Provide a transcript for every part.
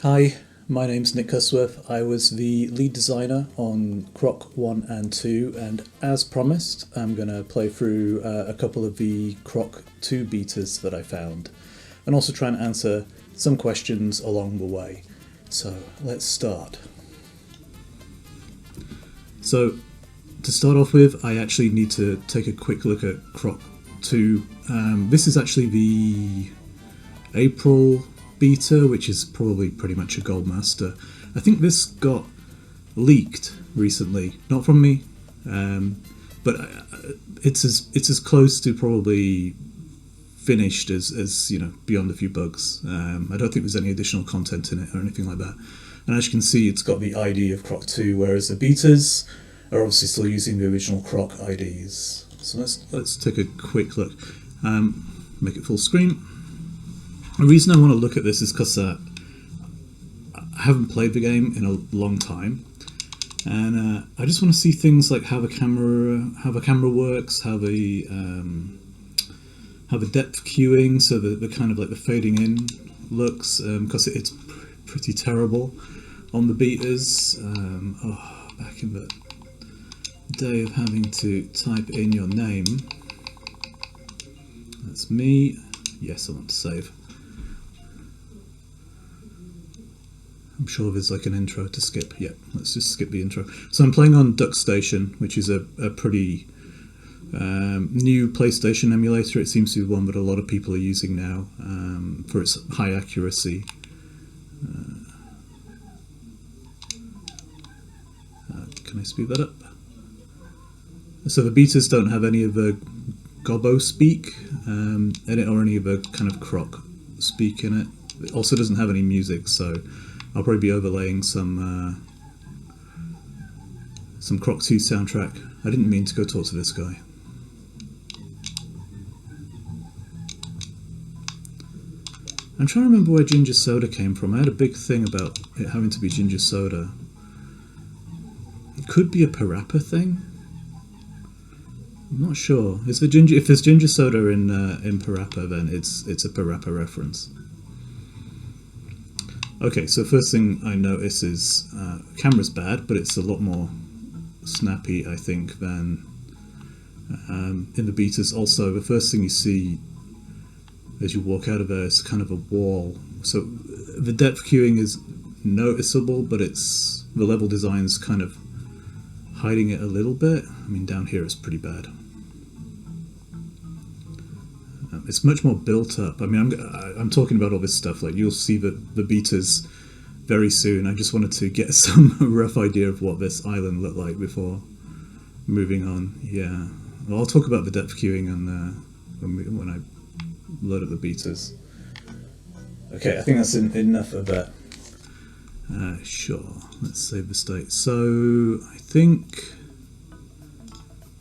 Hi, my name's Nick Cusworth. I was the lead designer on Croc 1 and 2, and as promised, I'm going to play through a couple of the Croc 2 betas that I found, and also try and answer some questions along the way. So let's start. So to start off with, I actually need to take a quick look at Croc 2. This is actually the April beta, which is probably pretty much a gold master. I think this got leaked recently, not from me, but it's as close to probably finished as you know, beyond a few bugs. I don't think there's any additional content in it or anything like that. And as you can see, it's got the ID of Croc 2, whereas the betas are obviously still using the original Croc IDs. So let's take a quick look. Make it full screen. The reason I want to look at this is because I haven't played the game in a long time, and I just want to see things like how the camera works, how the depth cueing, so the kind of like the fading in looks, because it's pretty terrible on the betas. Back in the day of having to type in your name. That's me. Yes, I want to save. I'm sure there's like an intro to skip. Yeah, let's just skip the intro. So I'm playing on Duck Station, which is a pretty new PlayStation emulator. It seems to be one that a lot of people are using now for its high accuracy. Can I speed that up? So the betas don't have any of the Gobbo speak in it, or any of the kind of Croc speak in it. It also doesn't have any music, so I'll probably be overlaying some Croc 2 soundtrack. I didn't mean to go talk to this guy. I'm trying to remember where ginger soda came from. I had a big thing about it having to be ginger soda. It could be a Parappa thing. I'm not sure. If there's ginger soda in Parappa, then it's a Parappa reference. Okay, so first thing I notice is camera's bad, but it's a lot more snappy, I think, than in the betas. Also, the first thing you see as you walk out of there is kind of a wall. So the depth cueing is noticeable, but the level design's kind of hiding it a little bit. I mean, down here it's pretty bad. It's much more built up. I mean, I'm talking about all this stuff. Like, you'll see the betas very soon. I just wanted to get some rough idea of what this island looked like before moving on. Yeah, well, I'll talk about the depth cueing when I load up the betas. Okay, I think that's enough of that. Sure. Let's save the state. So I think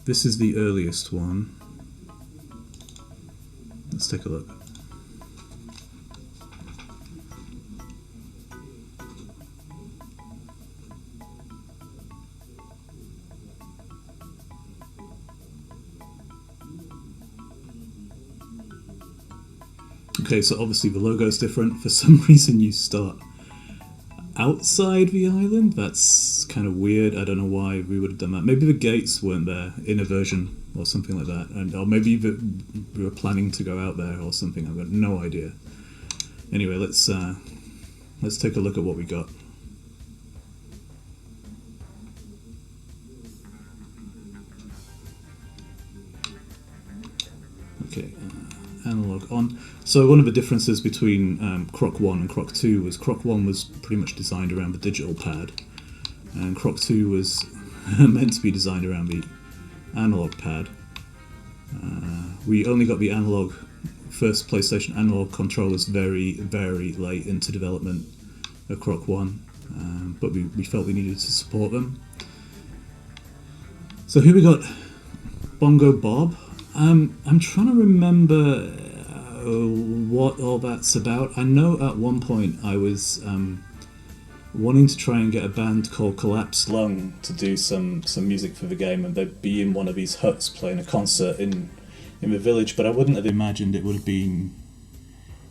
this is the earliest one. Let's take a look. Okay, so obviously the logo is different. For some reason you start outside the island. That's kind of weird. I don't know why we would have done that. Maybe the gates weren't there in a version or something like that, or maybe we were planning to go out there or something. I've got no idea. Anyway, let's take a look at what we got. Okay, analog on. So one of the differences between Croc 1 and Croc 2 was Croc 1 was pretty much designed around the digital pad, and Croc 2 was meant to be designed around the analog pad. We only got the first PlayStation analog controllers very, very late into development of Croc 1, but we felt we needed to support them. So here we got Bongo Bob. I'm trying to remember what all that's about. I know at one point I was wanting to try and get a band called Collapsed Lung to do some music for the game, and they'd be in one of these huts playing a concert in the village, but I wouldn't have imagined it would have been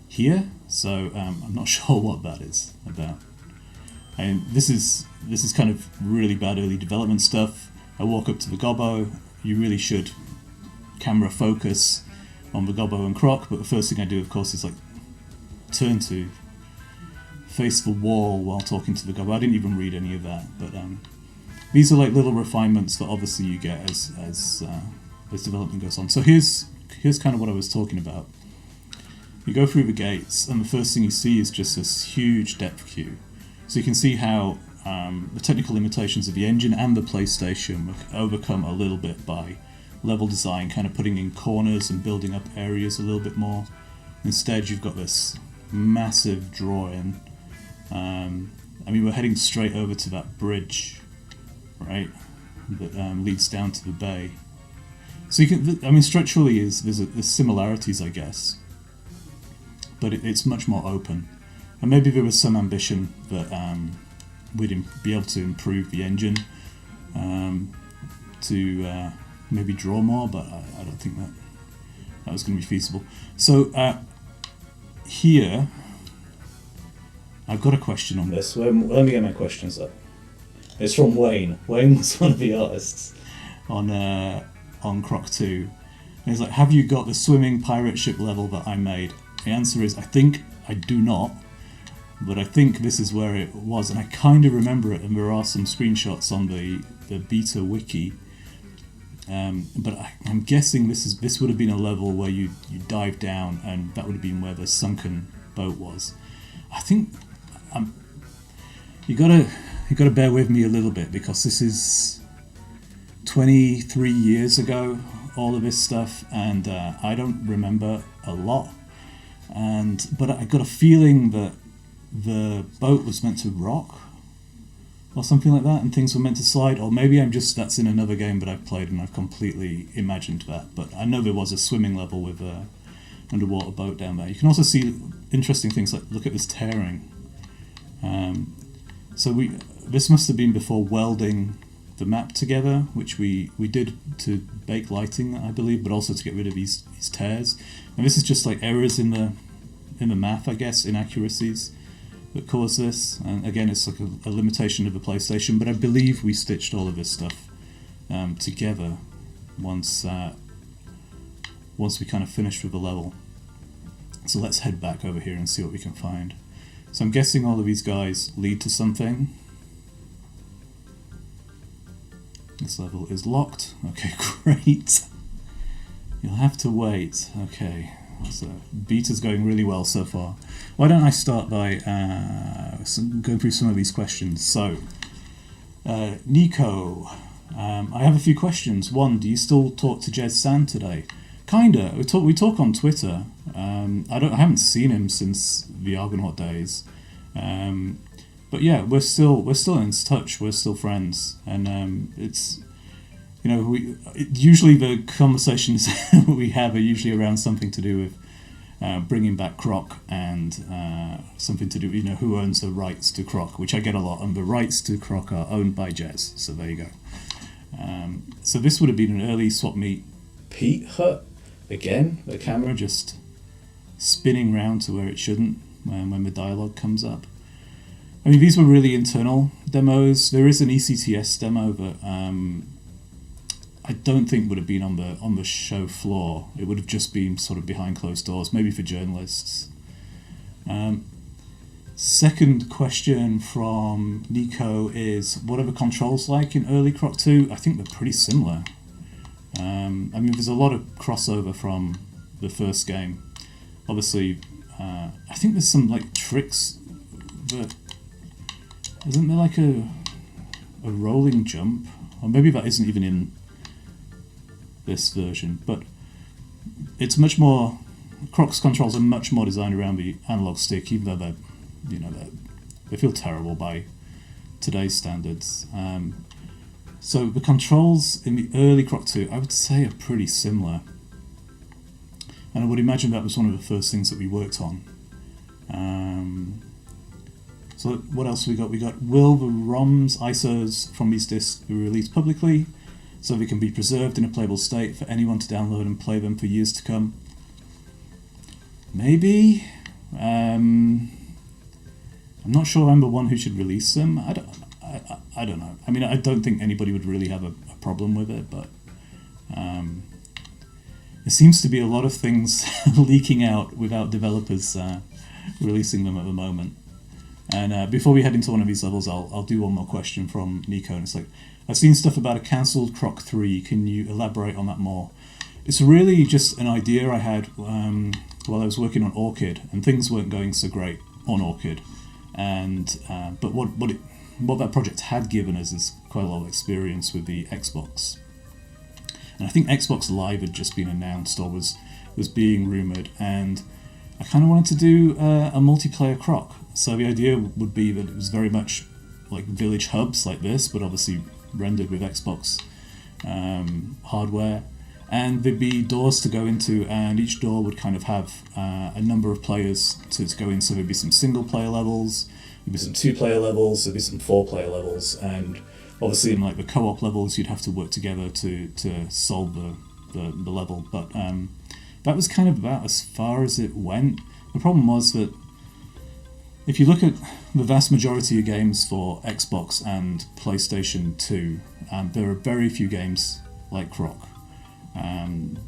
here, so I'm not sure what that is. about. And this is kind of really bad early development stuff. I walk up to the gobbo. You really should camera focus on the gobbo and Croc, but the first thing I do, of course, is like turn to face the wall while talking to the gobbo. I didn't even read any of that, but these are like little refinements that obviously you get as development goes on. So here's kind of what I was talking about. You go through the gates, and the first thing you see is just this huge depth queue. So you can see how the technical limitations of the engine and the PlayStation were overcome a little bit by level design, kind of putting in corners and building up areas a little bit more. Instead, you've got this massive draw-in. I mean, we're heading straight over to that bridge, right, that leads down to the bay. So you can, I mean, structurally, there's similarities, I guess, but it's much more open. And maybe there was some ambition that we'd be able to improve the engine to maybe draw more, but I don't think that was going to be feasible. So here, I've got a question on this. Let me get my questions up. It's from Wayne. Wayne was one of the artists on Croc 2. And he's like, have you got the swimming pirate ship level that I made? The answer is, I think I do not, but I think this is where it was, and I kind of remember it, and there are some screenshots on the beta wiki. But I'm guessing this would have been a level where you dive down, and that would have been where the sunken boat was. I think you gotta bear with me a little bit, because this is 23 years ago, all of this stuff, and I don't remember a lot. But I got a feeling that the boat was meant to rock or something like that, and things were meant to slide, or maybe that's in another game that I've played and I've completely imagined that. But I know there was a swimming level with a underwater boat down there. You can also see interesting things like, look at this tearing. So this must have been before welding the map together, which we did to bake lighting, I believe, but also to get rid of these tears. And this is just like errors in the math, I guess, inaccuracies that cause this. And again, it's like a limitation of the PlayStation, but I believe we stitched all of this stuff together once we kind of finished with the level. So let's head back over here and see what we can find. So I'm guessing all of these guys lead to something. This level is locked. Okay, great. You'll have to wait. Okay, so beta's going really well so far. Why don't I start by going through some of these questions. So, Nico, I have a few questions. One, do you still talk to Jez San today? Kinda. We talk on Twitter. I haven't seen him since the Argonaut days. But yeah, we're still in touch. We're still friends, and it's, you know, usually the conversations we have are usually around something to do with bringing back Croc and something to do, you know, who owns the rights to Croc, which I get a lot, and the rights to Croc are owned by Jez. So there you go. So this would have been an early swap meet. Pete Hut again. The camera just spinning round to where it shouldn't when the dialogue comes up. I mean, these were really internal demos. There is an ECTS demo that I don't think would have been on the show floor. It would have just been sort of behind closed doors, maybe for journalists. Second question from Nico is, what are the controls like in early Croc 2? I think they're pretty similar. I mean, there's a lot of crossover from the first game. Obviously, I think there's some like tricks that... Isn't there like a rolling jump? Or maybe that isn't even in this version, but it's much more... Croc's controls are much more designed around the analog stick, even though they feel terrible by today's standards. So the controls in the early Croc 2, I would say, are pretty similar. And I would imagine that was one of the first things that we worked on. So what else we got? We got, will the ROMs, ISOs from these discs be released publicly so they can be preserved in a playable state for anyone to download and play them for years to come? Maybe. I'm not sure I'm the one who should release them. I don't know. I mean, I don't think anybody would really have a problem with it, but there seems to be a lot of things leaking out without developers releasing them at the moment. And before we head into one of these levels, I'll do one more question from Nico. And it's like, I've seen stuff about a cancelled Croc 3. Can you elaborate on that more? It's really just an idea I had while I was working on Orchid, and things weren't going so great on Orchid. And but what that project had given us is quite a lot of experience with the Xbox. And I think Xbox Live had just been announced or was being rumoured, and I kind of wanted to do a multiplayer Croc. So the idea would be that it was very much like village hubs like this, but obviously rendered with Xbox hardware. And there'd be doors to go into, and each door would kind of have a number of players to go in. So there'd be some single player levels, there'd be some 2-player levels, there'd be some 4-player levels, and obviously in like the co-op levels you'd have to work together to solve the level. But that was kind of about as far as it went. The problem was that if you look at the vast majority of games for Xbox and PlayStation 2, there are very few games like Croc.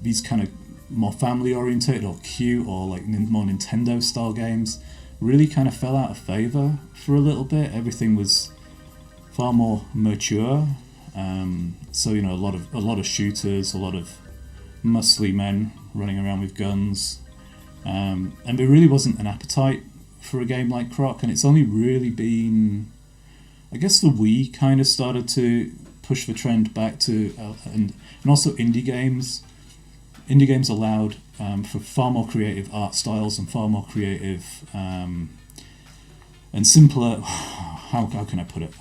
These kind of more family oriented or cute or like more Nintendo style games really kind of fell out of favour for a little bit. Everything was far more mature. So you know, a lot of shooters, a lot of muscly men running around with guns, and there really wasn't an appetite for a game like Croc. And it's only really been, I guess, the Wii kind of started to push the trend back to and also indie games. Indie games allowed for far more creative art styles and far more creative and simpler. How can I put it?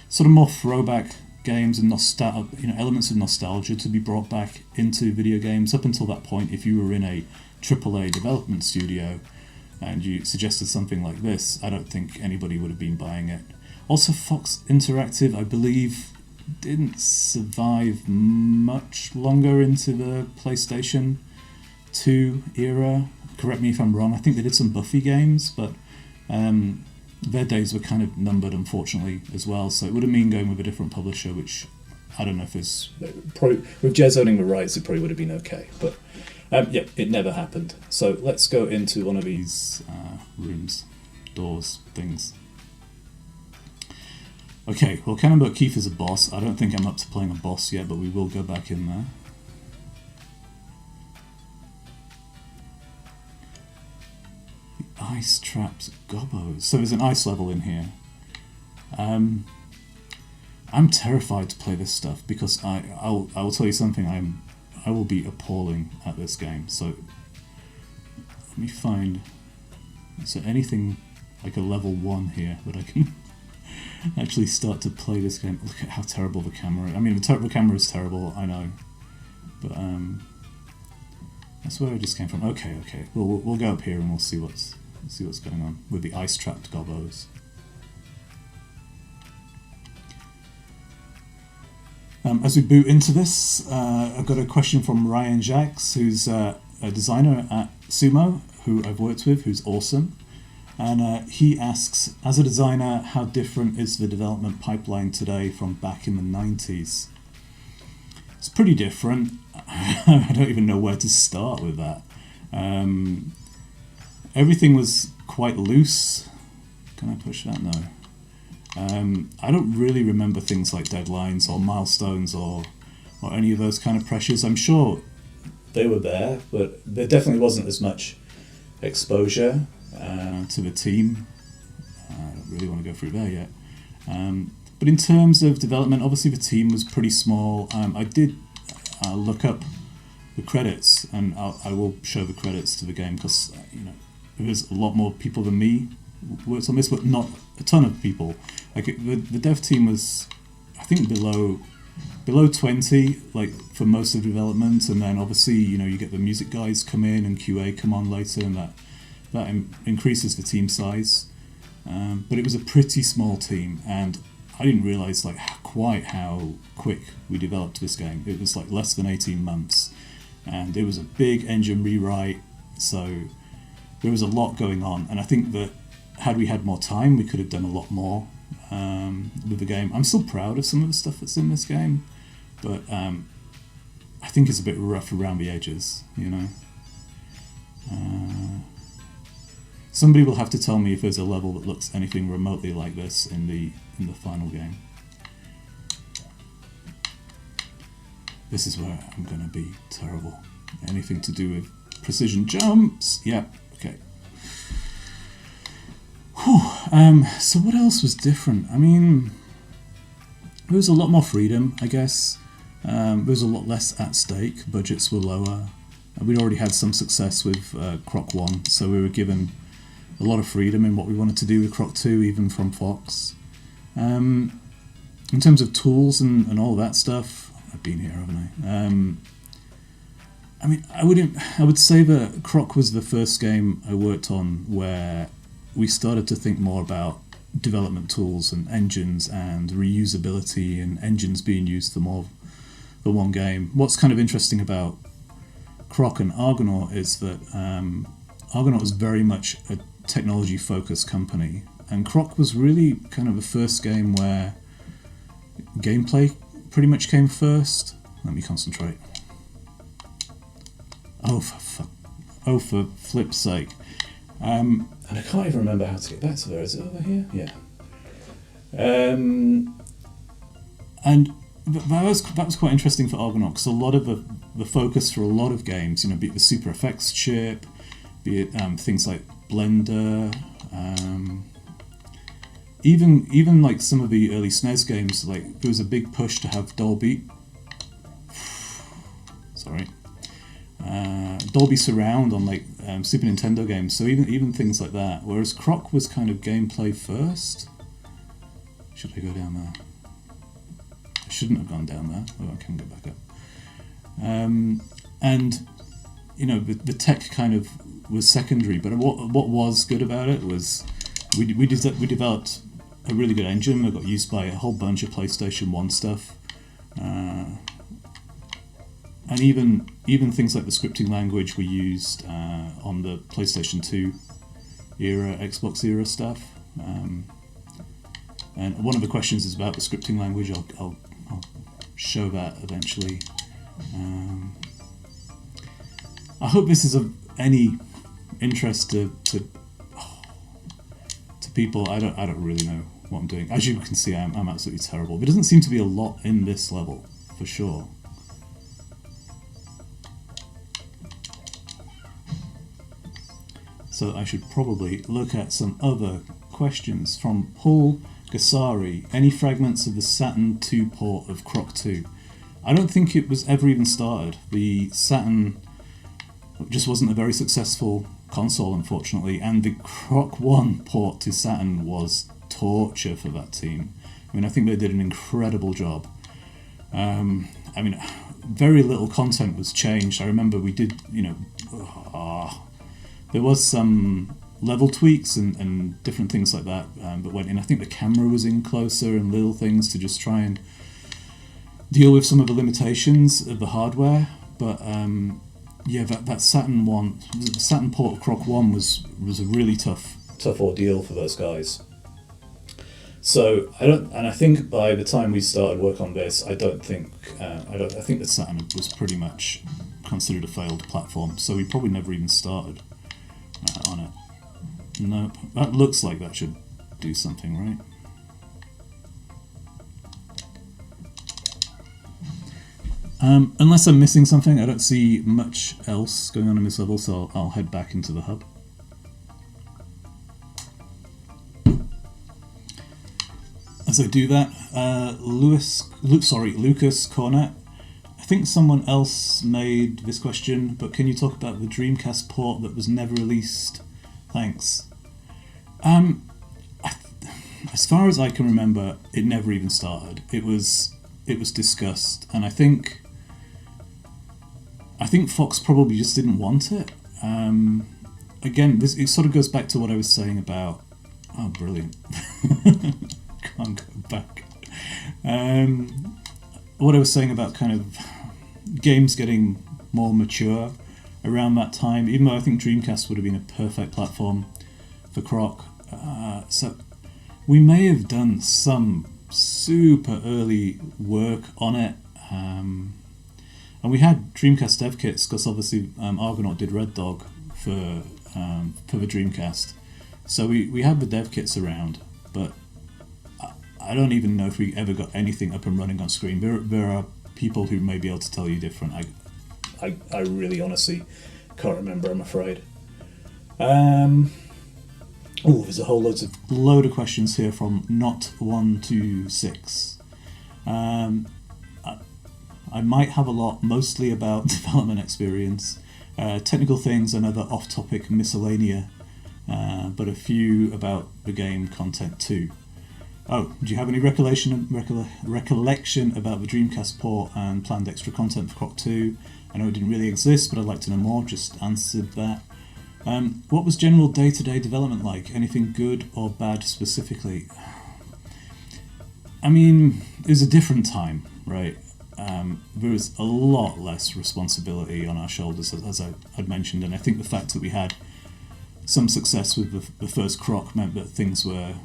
Sort of more throwback games and elements of nostalgia to be brought back into video games. Up until that point, if you were in a AAA development studio and you suggested something like this, I don't think anybody would have been buying it. Also, Fox Interactive, I believe, didn't survive much longer into the PlayStation 2 era. Correct me if I'm wrong. I think they did some Buffy games, but their days were kind of numbered, unfortunately, as well. So it would have mean going with a different publisher, which I don't know if it's... Probably, with Jez owning the rights, it probably would have been okay. But yeah, it never happened. So let's go into one of these rooms, doors, things. Okay, well, Cannonball Keith is a boss. I don't think I'm up to playing a boss yet, but we will go back in there. The ice traps gobbos. So there's an ice level in here. I'm terrified to play this stuff because I will tell you something. I will be appalling at this game. So let me find. Is there anything like a level 1 here that I can actually start to play this game? Look at how terrible the camera is. I mean, the camera is terrible, I know, but that's where I just came from. Okay. We'll go up here and we'll see what's going on with the ice trapped gobbos. As we boot into this, I've got a question from Ryan Jacques, who's a designer at Sumo, who I've worked with, who's awesome. And he asks, as a designer, how different is the development pipeline today from back in the 90s? It's pretty different. I don't even know where to start with that. Everything was quite loose. Can I push that? No. I don't really remember things like deadlines or milestones or any of those kind of pressures. I'm sure they were there, but there definitely wasn't as much exposure to the team. I don't really want to go through there yet. But in terms of development, obviously the team was pretty small. I did look up the credits, and I will show the credits to the game because there's a lot more people than me worked on this, but not a ton of people. Like the dev team was, I think, below 20, like for most of the development, and then obviously you get the music guys come in and QA come on later, and that increases the team size. But it was a pretty small team, and I didn't realise quite how quick we developed this game. It was like less than 18 months, and it was a big engine rewrite, so there was a lot going on. And I think that had we had more time, we could have done a lot more with the game. I'm still proud of some of the stuff that's in this game, but I think it's a bit rough around the edges, you know. Somebody will have to tell me if there's a level that looks anything remotely like this in the final game. This is where I'm going to be terrible. Anything to do with precision jumps. Yeah, okay. Whew. So what else was different? I mean, there was a lot more freedom, I guess. There was a lot less at stake. Budgets were lower. We'd already had some success with Croc 1, so we were given a lot of freedom in what we wanted to do with Croc 2, even from Fox. In terms of tools and all that stuff, I've been here, haven't I? I mean, I would say that Croc was the first game I worked on where we started to think more about development tools and engines and reusability and engines being used for more than one game. What's kind of interesting about Croc and Argonaut is that Argonaut was very much a technology-focused company, and Croc was really kind of the first game where gameplay pretty much came first. Let me concentrate. Oh, for flip's sake. And I can't even remember how to get back to there. Is it over here? Yeah. And that was quite interesting for Argonaut, because a lot of the focus for a lot of games, you know, be it the Super FX chip, be it things like Blender, even like some of the early SNES games, like there was a big push to have Dolby surround on like Super Nintendo games, so even things like that, whereas Croc was kind of gameplay first. Should I go down there? I shouldn't have gone down there. Oh, I can go back up. And you know, the tech kind of was secondary, but what was good about it was we developed a really good engine that got used by a whole bunch of PlayStation 1 stuff, and even things like the scripting language we used on the PlayStation 2 era, Xbox era stuff. And one of the questions is about the scripting language. I'll show that eventually. I hope this is of any interest to people. I don't really know what I'm doing. As you can see, I'm absolutely terrible. There doesn't seem to be a lot in this level, for sure. So I should probably look at some other questions from Paul Gassari. Any fragments of the Saturn 2 port of Croc 2? I don't think it was ever even started. The Saturn just wasn't a very successful console, unfortunately, and the Croc 1 port to Saturn was torture for that team. I mean, I think they did an incredible job. I mean, very little content was changed. I remember we did, you know, there was some level tweaks and different things like that, but went in. I think the camera was in closer and little things to just try and deal with some of the limitations of the hardware. But yeah, that Saturn one, the Saturn port of Croc 1 was a really tough ordeal for those guys. So I think by the time we started work on this, I think the Saturn was pretty much considered a failed platform. So we probably never even started on it. Nope. That looks like that should do something, right? Unless I'm missing something, I don't see much else going on in this level, so I'll head back into the hub. As I do that, Lucas Cornet, I think someone else made this question, but can you talk about the Dreamcast port that was never released? Thanks. As far as I can remember, it never even started. It was discussed, and I think Fox probably just didn't want it. Again, it sort of goes back to what I was saying about. Oh, brilliant! Can't go back. What I was saying about kind of games getting more mature around that time. Even though I think Dreamcast would have been a perfect platform for Croc, So we may have done some super early work on it, and we had Dreamcast dev kits because obviously Argonaut did Red Dog for the Dreamcast, so we had the dev kits around, but I don't even know if we ever got anything up and running on screen. There are people who may be able to tell you different. I really honestly can't remember, I'm afraid. There's a whole load of questions here from Not126. I might have a lot, mostly about development experience, technical things and other off-topic miscellanea, but a few about the game content too. Oh, do you have any recollection about the Dreamcast port and planned extra content for Croc 2? I know it didn't really exist, but I'd like to know more. Just answered that. What was general day-to-day development like? Anything good or bad specifically? I mean, it was a different time, right? There was a lot less responsibility on our shoulders, as I had mentioned, and I think the fact that we had some success with the first Croc meant that things were...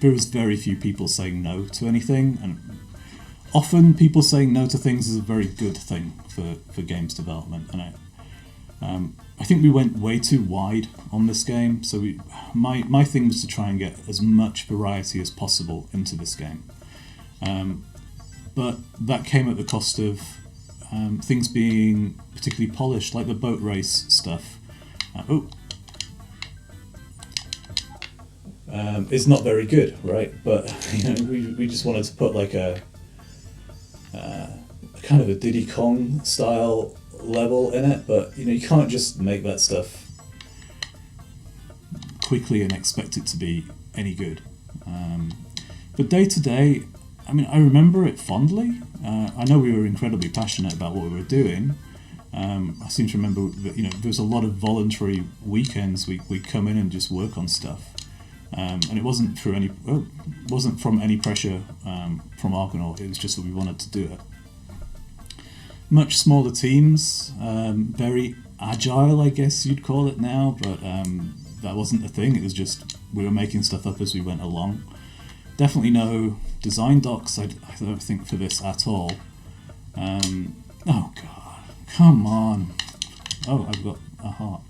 there was very few people saying no to anything, and often people saying no to things is a very good thing for games development, and I think we went way too wide on this game, so my thing was to try and get as much variety as possible into this game. But that came at the cost of things being particularly polished, like the boat race stuff. It's not very good, right? But we just wanted to put like a kind of a Diddy Kong style level in it, but you can't just make that stuff quickly and expect it to be any good. But day to day, I mean, I remember it fondly. I know we were incredibly passionate about what we were doing. I seem to remember that there was a lot of voluntary weekends we'd come in and just work on stuff, and it wasn't from any pressure from Argonaut. It was just that we wanted to do it. Much smaller teams, very agile, I guess you'd call it now, but that wasn't the thing. It was just we were making stuff up as we went along. Definitely no design docs, I don't think, for this at all. Oh god, come on. Oh, I've got a heart.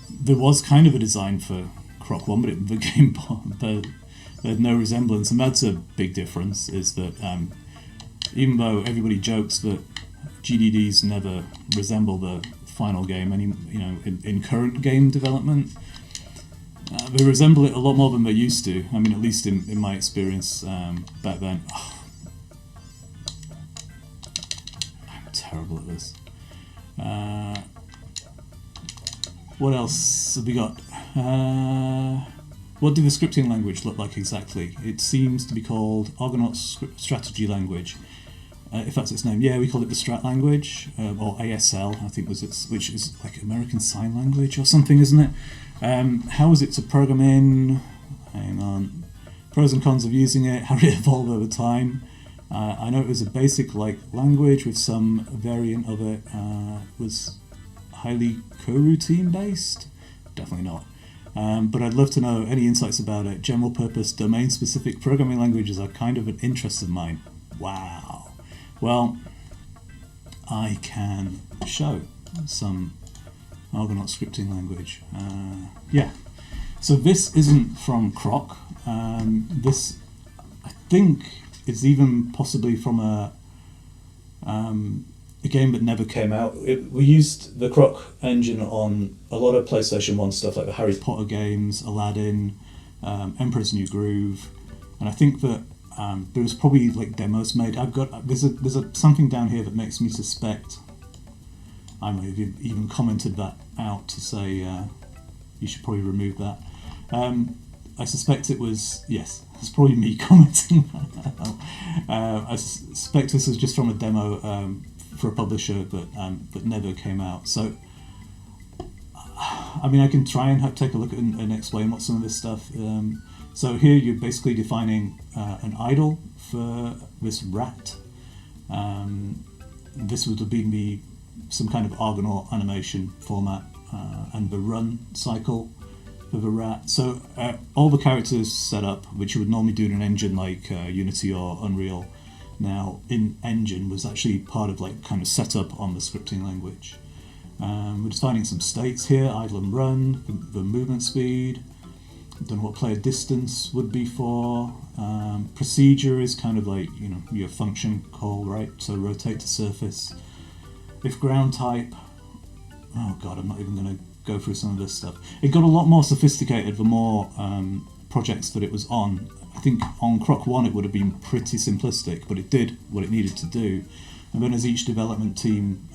There was kind of a design for Croc 1, but the game they had no resemblance, and that's a big difference, is that even though everybody jokes that GDDs never resemble the final game in current game development, they resemble it a lot more than they used to. I mean, at least in my experience back then. Oh, I'm terrible at this. What else have we got? What did the scripting language look like exactly? It seems to be called Argonaut Strategy Language, if that's its name. Yeah, we call it the Strat language, or ASL, I think which is like American Sign Language or something, isn't it? How was it to program in? Hang on. Pros and cons of using it. How did it evolve over time? I know it was a basic language with some variant of it. Was highly coroutine based? Definitely not. But I'd love to know any insights about it. General purpose, domain specific programming languages are kind of an interest of mine. Wow. Well, I can show some Argonaut scripting language. Yeah. So this isn't from Croc. This, I think, is even possibly from a game that never came out. We used the Croc engine on a lot of PlayStation 1 stuff, like the Harry Potter games, Aladdin, Emperor's New Groove, and I think that there was probably demos made. There's something down here that makes me suspect. I may have even commented that out to say you should probably remove that. I suspect it was, yes, it's probably me commenting that out. I suspect this was just from a demo for a publisher that never came out. So, I mean, I can try and take a look at and explain what some of this stuff. So here you're basically defining an idle for this rat. This would have been some kind of Argonaut animation format. and the run cycle for the rat. So all the characters set up, which you would normally do in an engine like Unity or Unreal, now in Engine was actually part of like kind of setup on the scripting language. We're defining some states here: idle and run, the movement speed. Don't know what player distance would be for. Procedure is kind of like, you know, your function call, right? So rotate to surface. If ground type, oh god, I'm not even going to go through some of this stuff. It got a lot more sophisticated the more projects that it was on. I think on Croc 1 it would have been pretty simplistic, but it did what it needed to do. And then as each development team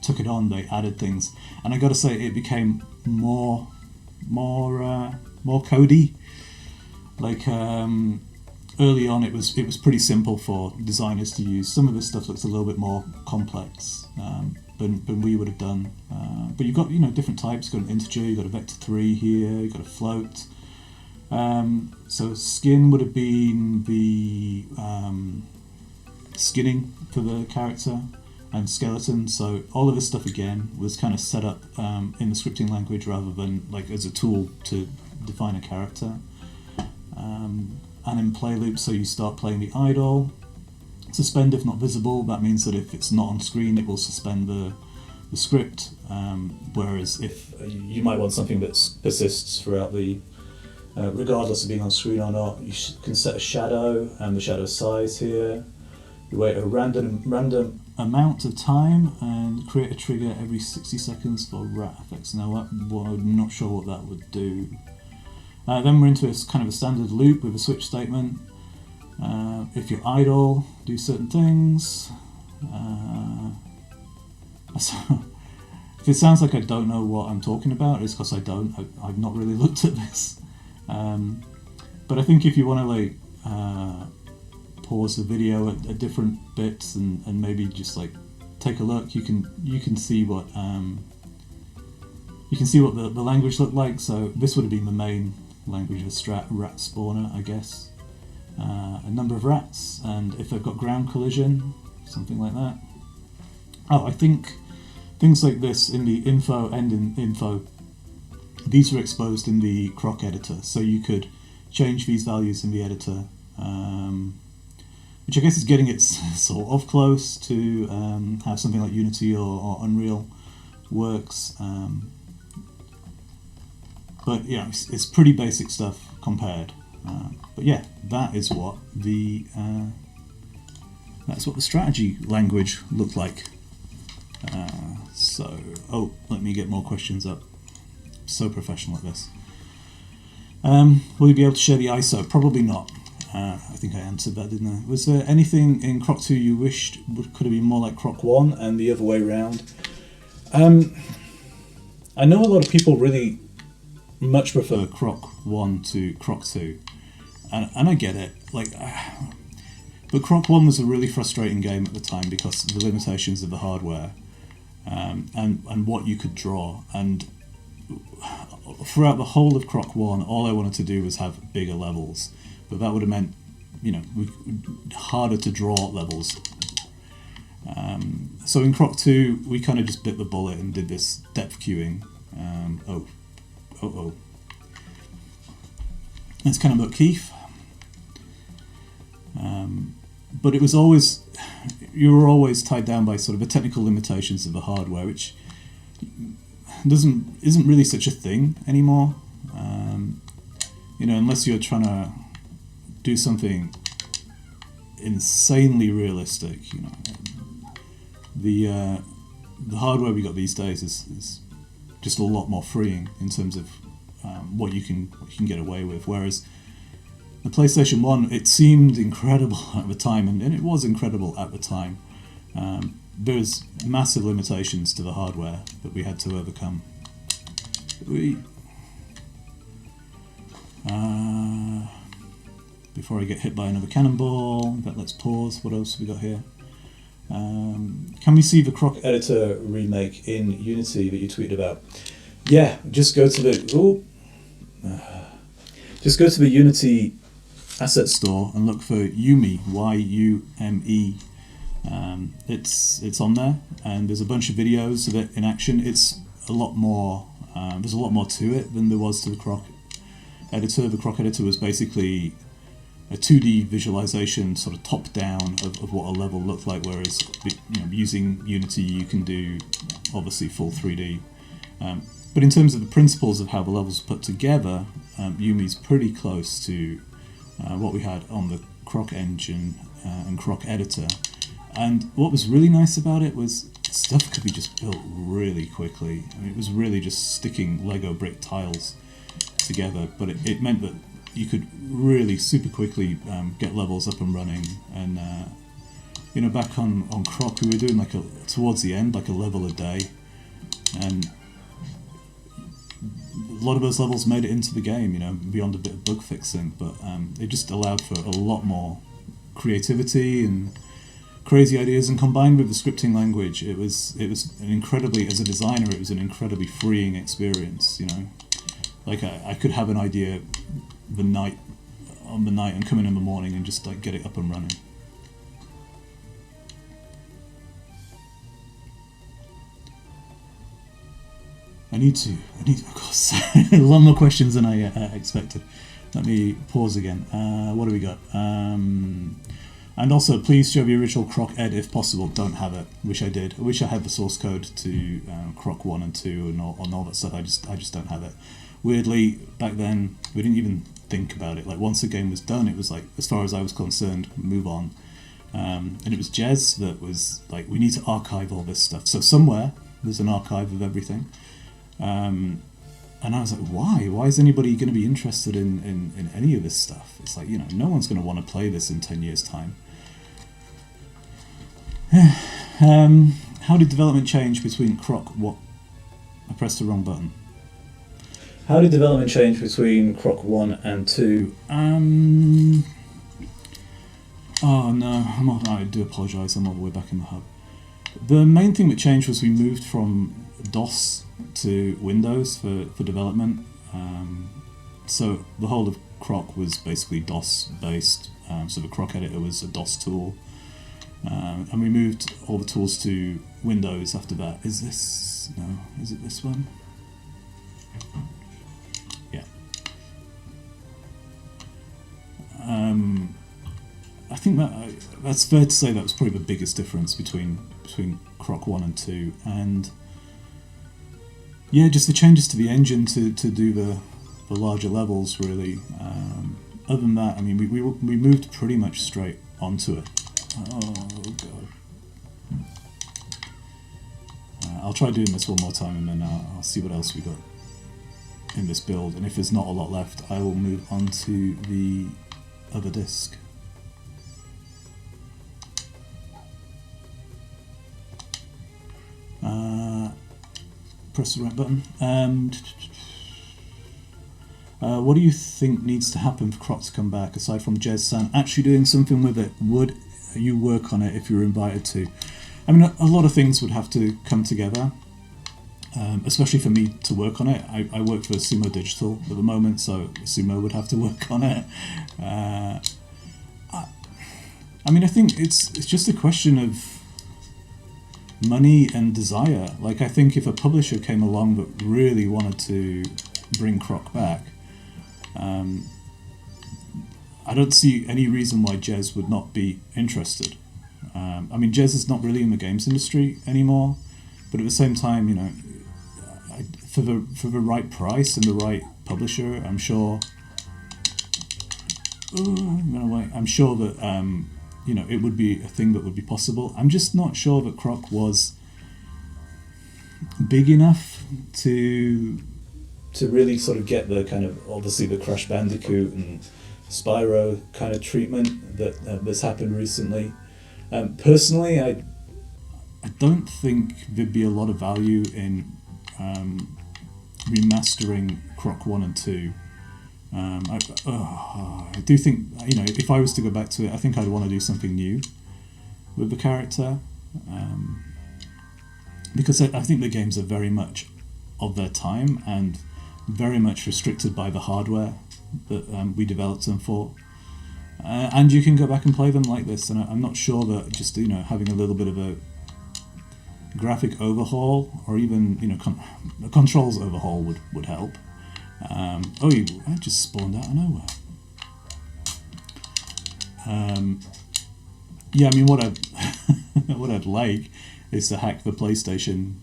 took it on, they added things. And I got to say, it became more codey. Like early on, it was pretty simple for designers to use. Some of this stuff looks a little bit more complex than we would have done. But you've got, you know, different types. You've got an integer, you've got a vector 3 here, you've got a float. So skin would have been the skinning for the character, and skeleton. So all of this stuff again was kind of set up in the scripting language rather than like as a tool to define a character. And in play loop, so you start playing the idle. Suspend if not visible, that means that if it's not on screen it will suspend the script, whereas if you might want something that persists throughout the regardless of being on screen or not, you can set a shadow and the shadow size here. You wait a random amount of time and create a trigger every 60 seconds for rat effects. Now I'm not sure what that would do. Then we're into a kind of a standard loop with a switch statement. If you're idle, do certain things. If it sounds like I don't know what I'm talking about, it's because I don't. I've not really looked at this. But I think if you want to like pause the video at different bits and maybe just like take a look, you can see what the language looked like. So this would have been the main language of a rat spawner, I guess. A number of rats, and if they've got ground collision, something like that. Oh, I think things like this in the info and in info, these were exposed in the Croc editor, so you could change these values in the editor, which I guess is getting it sort of close to how something like Unity or Unreal works. But yeah, it's pretty basic stuff compared. But yeah, that is what the strategy language looked like. Let me get more questions up. So professional at this. Will you be able to share the ISO? Probably not. I think I answered that, didn't I? Was there anything in Croc 2 you wished could have been more like Croc 1 and the other way around? I know a lot of people really much prefer Croc 1 to Croc 2. And I get it. But Croc 1 was a really frustrating game at the time because of the limitations of the hardware and what you could draw. And throughout the whole of Croc 1, all I wanted to do was have bigger levels. But that would have meant, harder to draw levels. So in Croc 2, we kind of just bit the bullet and did this depth queuing. Let's kind of look Keith. But it was always, you were always tied down by sort of the technical limitations of the hardware, which isn't really such a thing anymore. Unless you're trying to do something insanely realistic, the hardware we got these days is just a lot more freeing in terms of what you can get away with. Whereas the PlayStation 1, it seemed incredible at the time, and it was incredible at the time. There's massive limitations to the hardware that we had to overcome. Before I get hit by another cannonball, but let's pause. What else have we got here? Can we see the Croc editor remake in Unity that you tweeted about? Yeah, just go to the Unity asset store and look for Yume, Y-U-M-E. It's on there, and there's a bunch of videos of it in action. It's a lot more There's a lot more to it than there was to the Croc editor. The Croc editor was basically a 2D visualization, sort of top-down of what a level looked like, whereas using Unity you can do obviously full 3D. But in terms of the principles of how the levels are put together, Yumi's pretty close to what we had on the Croc engine and Croc editor. And what was really nice about it was stuff could be just built really quickly. I mean, it was really just sticking Lego brick tiles together, but it meant that you could really super quickly get levels up and running. And back on Croc we were doing towards the end like a level a day, and a lot of those levels made it into the game, beyond a bit of bug fixing, but it just allowed for a lot more creativity and crazy ideas, and combined with the scripting language, it was an incredibly, as a designer, it was an incredibly freeing experience. Like I could have an idea the night and come in the morning and just get it up and running. I need of course, a lot more questions than I expected. Let me pause again. What do we got? And also, please show the original CrocEd if possible. Don't have it. Wish I did. I wish I had the source code to Croc 1 and 2 and all that stuff. I just don't have it. Weirdly, back then, we didn't even think about it. Like, once the game was done, it was like, as far as I was concerned, move on. And it was Jez that was like, we need to archive all this stuff. So somewhere, there's an archive of everything. And I was like, why? Why is anybody going to be interested in any of this stuff? It's like, no one's going to want to play this in 10 years' time. How did development change between Croc? What? I pressed the wrong button. How did development change between Croc 1 and 2? Oh no, I do apologise, I'm all the way back in the hub. The main thing that changed was we moved from DOS to Windows for development. So the whole of Croc was basically DOS based, so the Croc editor was a DOS tool. And we moved all the tools to Windows after that. Is it this one? Yeah. I think that's fair to say that was probably the biggest difference between Croc 1 and 2, and yeah, just the changes to the engine to do the larger levels, really. Other than that, I mean, we moved pretty much straight onto it. Oh god. I'll try doing this one more time, and then I'll see what else we got in this build, and if there's not a lot left, I will move on to the other disc. Press the right button. What do you think needs to happen for Croc to come back, aside from Jez San actually doing something with it? Would you work on it if you were invited to? I mean, a lot of things would have to come together, especially for me to work on it. I work for Sumo Digital at the moment, so Sumo would have to work on it. I mean, I think it's just a question of money and desire. Like, I think if a publisher came along that really wanted to bring Croc back, I don't see any reason why Jez would not be interested. I mean, Jez is not really in the games industry anymore, but at the same time, for the right price and the right publisher, I'm sure. I'm sure that it would be a thing that would be possible. I'm just not sure that Croc was big enough to really sort of get the kind of, obviously, the Crash Bandicoot and Spyro kind of treatment that's happened recently. Personally, I don't think there'd be a lot of value in remastering Croc 1 and 2. I do think, if I was to go back to it, I think I'd want to do something new with the character, because I think the games are very much of their time and very much restricted by the hardware that we developed them for. And you can go back and play them like this, and I'm not sure that just having a little bit of graphic overhaul, or even a controls overhaul would help. I just spawned out of nowhere. What I'd like is to hack the PlayStation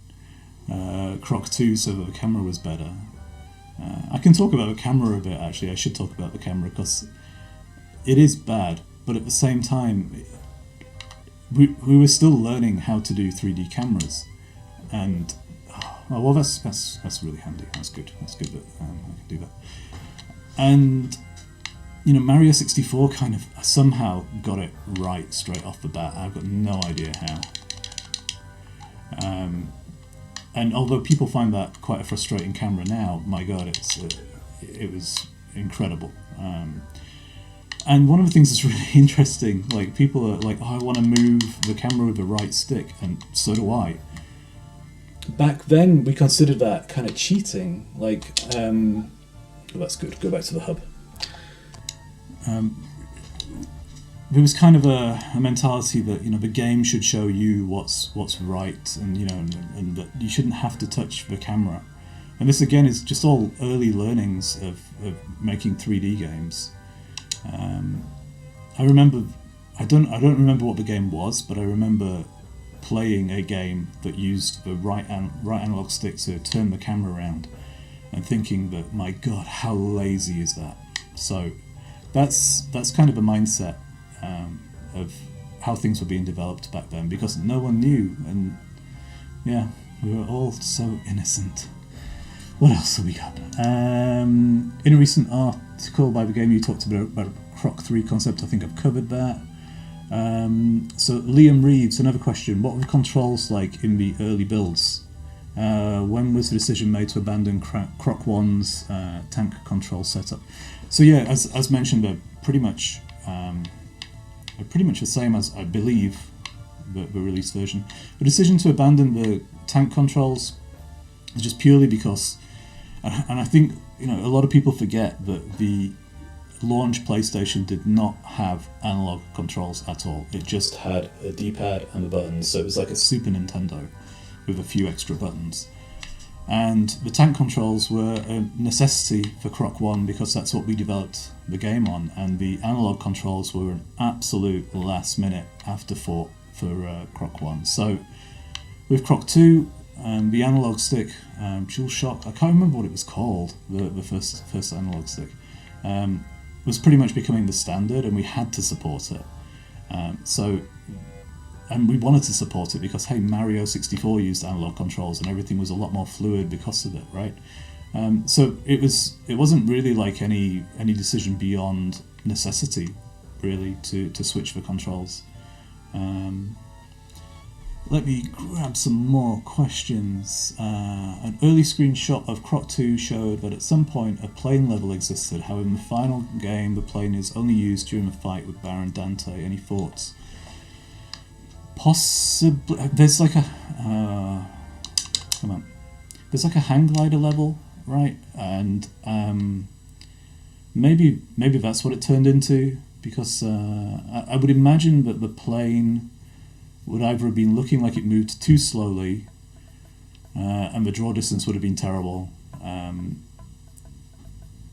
Croc 2 so that the camera was better. I can talk about the camera a bit, actually. I should talk about the camera because it is bad, but at the same time, we were still learning how to do 3D cameras, and that's really handy. That's good that I can do that. And Mario 64 kind of somehow got it right straight off the bat. I've got no idea how. And although people find that quite a frustrating camera now, my God, it was incredible. And one of the things that's really interesting, like people are like, I want to move the camera with the right stick, and so do I. Back then, we considered that kind of cheating. Like, that's good. Go back to the hub. There was kind of a mentality that the game should show you what's right, and and that you shouldn't have to touch the camera. And this again is just all early learnings of making 3D games. I remember, I don't remember what the game was, but I remember playing a game that used the right analog stick to turn the camera around, and thinking that, my God, how lazy is that? So that's kind of a mindset of how things were being developed back then, because no one knew, and yeah, we were all so innocent. What else have we got? In a recent article by the game, you talked about Croc 3 concept. I think I've covered that. So Liam Reeves, another question: what were the controls like in the early builds? When was the decision made to abandon Croc 1's tank control setup? So yeah, as mentioned, they're pretty much the same as, I believe, the release version. The decision to abandon the tank controls is just purely because, and I think a lot of people forget that the launch PlayStation did not have analog controls at all. It just had a D-pad and the buttons, so it was like a Super Nintendo with a few extra buttons. And the tank controls were a necessity for Croc 1 because that's what we developed the game on, and the analog controls were an absolute last-minute afterthought for Croc 1. So with Croc 2, the analog stick, DualShock, I can't remember what it was called, the first analog stick, was pretty much becoming the standard, and we had to support it. And we wanted to support it because, hey, Mario 64 used analog controls and everything was a lot more fluid because of it, right? So it wasn't really like any decision beyond necessity, really, to switch the controls. Let me grab some more questions. An early screenshot of Croc 2 showed that at some point a plane level existed. However, in the final game, the plane is only used during a fight with Baron Dante. Any thoughts? Possibly. There's like a there's like a hang glider level, right? And maybe that's what it turned into, because I would imagine that the plane would either have been looking like it moved too slowly, and the draw distance would have been terrible,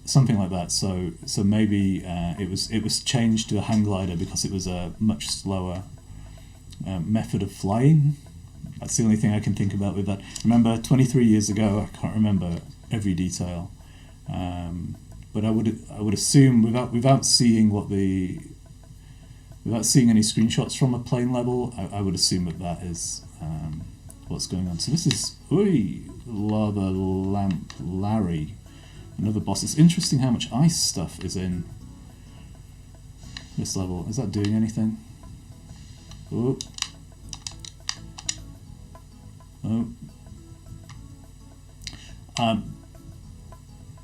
something like that. So maybe it was changed to a hang glider because it was a much slower method of flying. That's the only thing I can think about with that. Remember, 23 years ago, I can't remember every detail, but I would assume without seeing without seeing any screenshots from a plane level, I would assume that is what's going on. So this is Lava Lamp Larry, another boss. It's interesting how much ice stuff is in this level. Is that doing anything? Oh.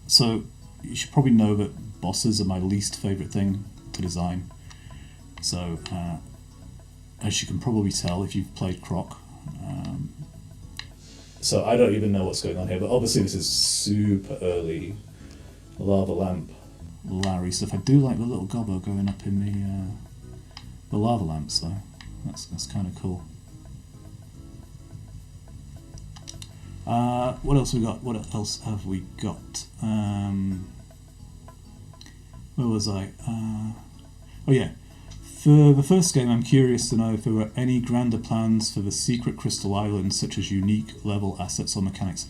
So you should probably know that bosses are my least favourite thing to design. So as you can probably tell if you've played Croc. So I don't even know what's going on here, but obviously this is super early Lava Lamp Larry stuff. I do like the little gobbo going up in the lava lamps though. That's kind of cool. What else we got? What else have we got? Where was I? Oh yeah. For the first game, I'm curious to know if there were any grander plans for the secret Crystal Island, such as unique level assets or mechanics.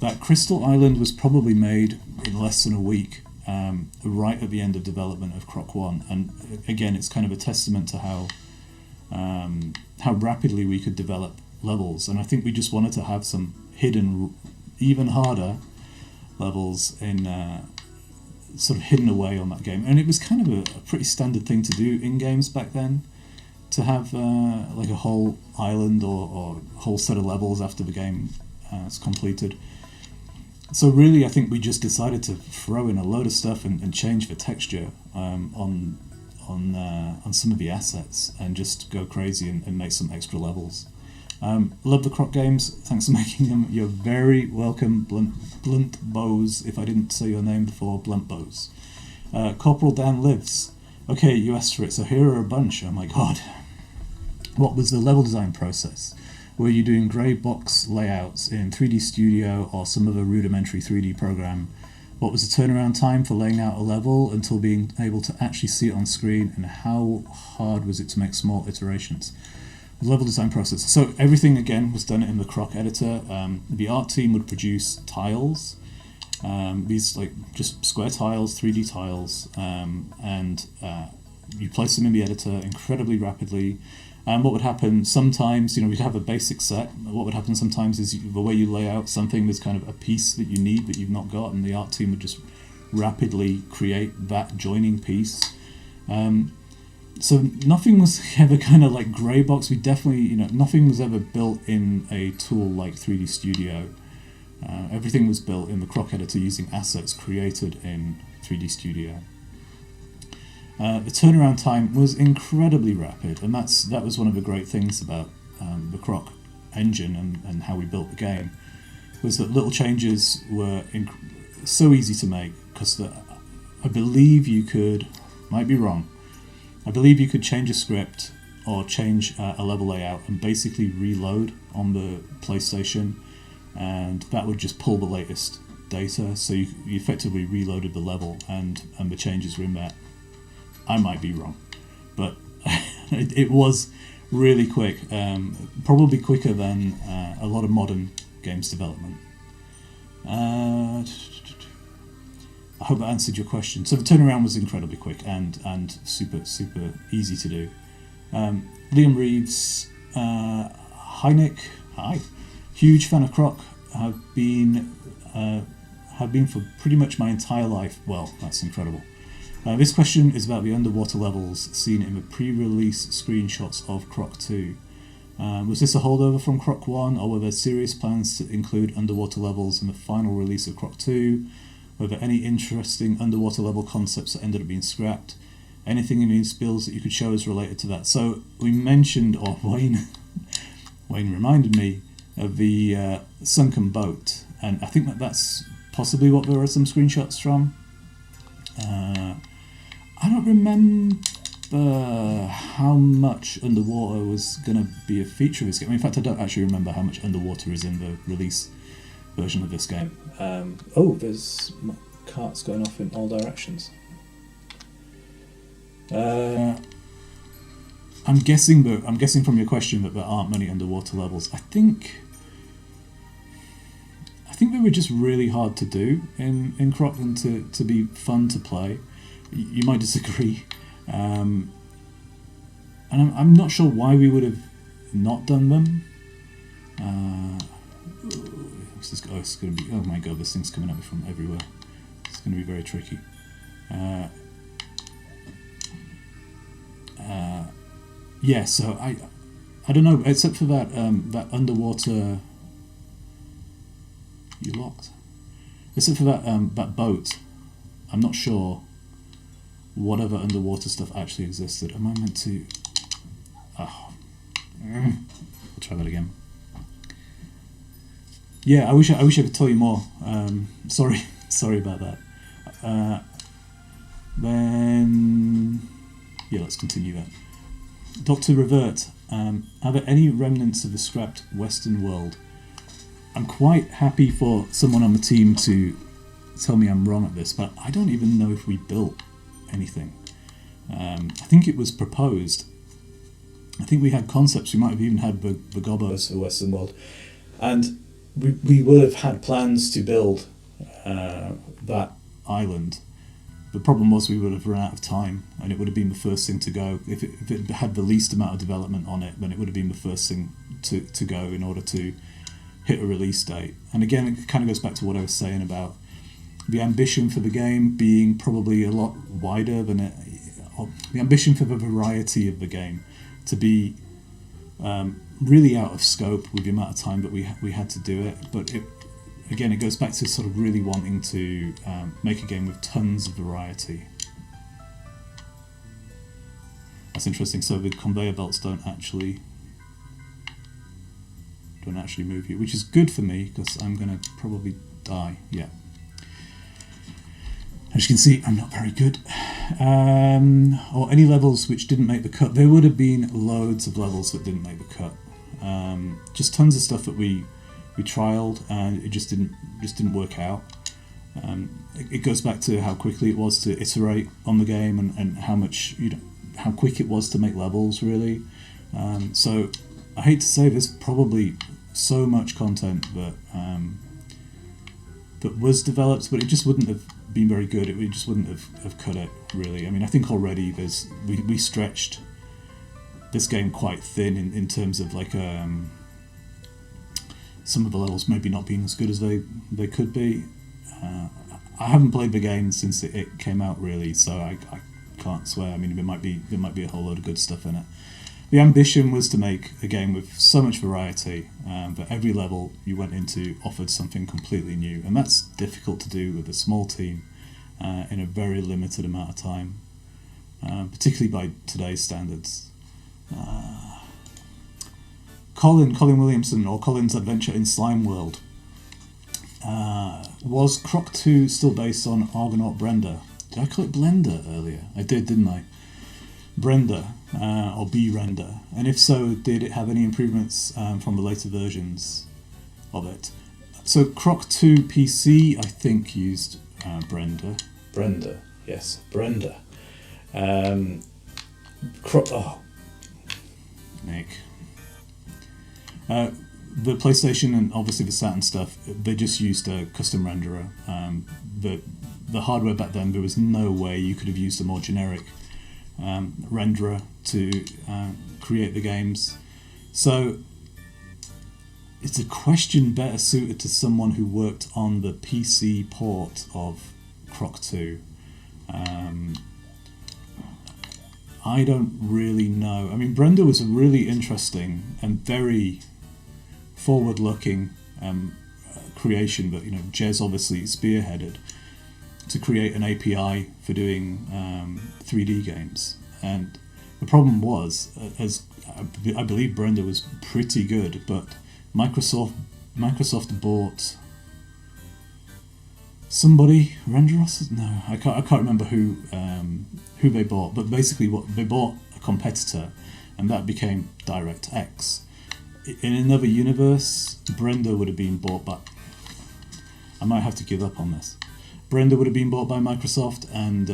That Crystal Island was probably made in less than a week, right at the end of development of Croc 1. And again, it's kind of a testament to how rapidly we could develop levels. And I think we just wanted to have some hidden, even harder levels in sort of hidden away on that game. And it was kind of a pretty standard thing to do in games back then, to have like a whole island or whole set of levels after the game is completed. So really, I think we just decided to throw in a load of stuff and change the texture on some of the assets and just go crazy and make some extra levels. Love the Croc games. Thanks for making them. You're very welcome, Blunt Bows. If I didn't say your name before, Blunt Bows. Corporal Dan lives. Okay, you asked for it, so here are a bunch. Oh my god. What was the level design process? Were you doing grey box layouts in 3D Studio or some other rudimentary 3D program? What was the turnaround time for laying out a level until being able to actually see it on screen, and how hard was it to make small iterations? The level design process. So everything again was done in the Croc editor. The art team would produce tiles, these like just square tiles, 3D tiles, and you place them in the editor incredibly rapidly. And what would happen sometimes, we'd have a basic set. What would happen sometimes is the way you lay out something, there's kind of a piece that you need that you've not got, and the art team would just rapidly create that joining piece. So nothing was ever kind of like grey box. We definitely, nothing was ever built in a tool like 3D Studio. Everything was built in the Croc editor using assets created in 3D Studio. The turnaround time was incredibly rapid, and that was one of the great things about the Croc engine and how we built the game, was that little changes were so easy to make, because I believe you could, might be wrong, I believe you could change a script or change a level layout and basically reload on the PlayStation, and that would just pull the latest data, so you effectively reloaded the level and the changes were in there. I might be wrong, but it was really quick, probably quicker than a lot of modern games development. I hope that answered your question. So the turnaround was incredibly quick and super easy to do. Liam Reeves, hi Nick, hi. Huge fan of Croc. Have been for pretty much my entire life. Well, that's incredible. This question is about the underwater levels seen in the pre-release screenshots of Croc 2. Was this a holdover from Croc 1, or were there serious plans to include underwater levels in the final release of Croc 2? Were there any interesting underwater level concepts that ended up being scrapped? Anything in these builds that you could show us related to that? So we mentioned, or Wayne reminded me of the sunken boat, and I think that's possibly what there are some screenshots from. I don't remember how much underwater was going to be a feature of this game. In fact, I don't actually remember how much underwater is in the release version of this game. There's carts going off in all directions. I'm guessing from your question that there aren't many underwater levels. I think they were just really hard to do in Croc and to be fun to play. You might disagree, and I'm not sure why we would have not done them. It's going to be, oh my god, this thing's coming at me from everywhere. It's going to be very tricky. Yeah, so I don't know, except for that that underwater. You locked. Except for that boat, I'm not sure what other underwater stuff actually existed. Am I meant to? Oh, I'll try that again. Yeah, I wish I could tell you more. Sorry about that. Then yeah, let's continue that. Dr. Revert, are there any remnants of the scrapped Western world? I'm quite happy for someone on the team to tell me I'm wrong at this, but I don't even know if we built anything. I think it was proposed. I think we had concepts. We might have even had the gobos for the Western world, and we would have had plans to build that island. The problem was we would have run out of time, and it would have been the first thing to go. If it had the least amount of development on it, then it would have been the first thing to go in order to hit a release date. And again, it kind of goes back to what I was saying about the ambition for the game being probably a lot wider than it. The ambition for the variety of the game to be really out of scope with the amount of time that we had to do it. But again, it goes back to sort of really wanting to make a game with tons of variety. That's interesting. So the conveyor belts don't actually move you, which is good for me because I'm going to probably die. Yeah. As you can see, I'm not very good. Or any levels which didn't make the cut. There would have been loads of levels that didn't make the cut. Just tons of stuff that we trialed and it just didn't work out. It goes back to how quickly it was to iterate on the game and how much how quick it was to make levels really. So I hate to say there's probably so much content that was developed, but it just wouldn't have been very good. It just wouldn't have cut it really. I mean, I think already we stretched this game quite thin in terms of like some of the levels maybe not being as good as they could be. I haven't played the game since it came out really, so I can't swear. I mean, there might be a whole load of good stuff in it. The ambition was to make a game with so much variety that every level you went into offered something completely new, and that's difficult to do with a small team in a very limited amount of time, particularly by today's standards. Colin Williamson, or Colin's Adventure in Slime World. Was Croc 2 still based on Argonaut BRender? Did I call it Blender earlier? I did, didn't I? BRender, or BRender. And if so, did it have any improvements from the later versions of it? So Croc 2 PC, I think, used BRender. BRender, yes, BRender. Nick. The PlayStation and obviously the Saturn stuff, they just used a custom renderer. The hardware back then, there was no way you could have used a more generic renderer to create the games. So it's a question better suited to someone who worked on the PC port of Croc 2. I don't really know. I mean, BRender was a really interesting and very forward-looking creation that Jez obviously spearheaded to create an API for doing 3D games. And the problem was, as I believe BRender was pretty good, but Microsoft bought somebody, Renderos? No, I can't remember who they bought, but basically they bought a competitor, and that became DirectX. In another universe, BRender would have been bought by... I might have to give up on this. BRender would have been bought by Microsoft, and